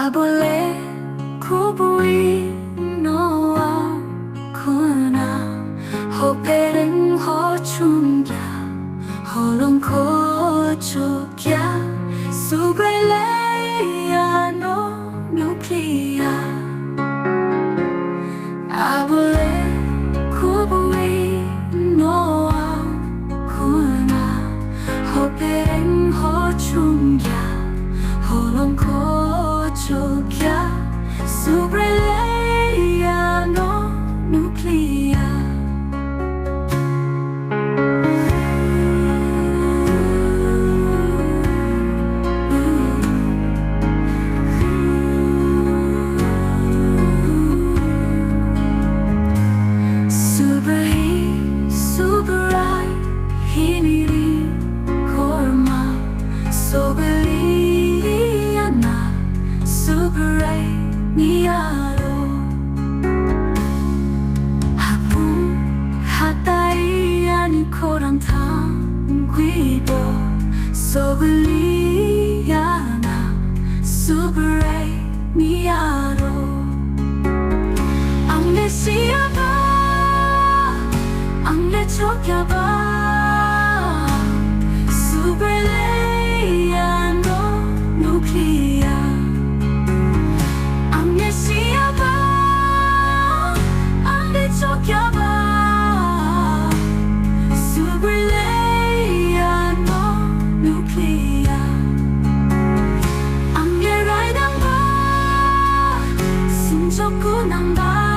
Abole kubui noa kuna hopereng ho chungya holong ko chukya Subrai leya no nuklia Abole kubui noa kuna hopereng ho chungya holong ko chukya Subrai leya no nuklia Subrai hinwi ringhorma sogliana Subrai niaro hapung hataiani korang tangguido sogliana Subrai niaro amnesia Chokaba Subrai leya no nuklia Amnesia ba Ande chokaba Subrai leya no nuklia Amne raidang ba Sinjoku nang ba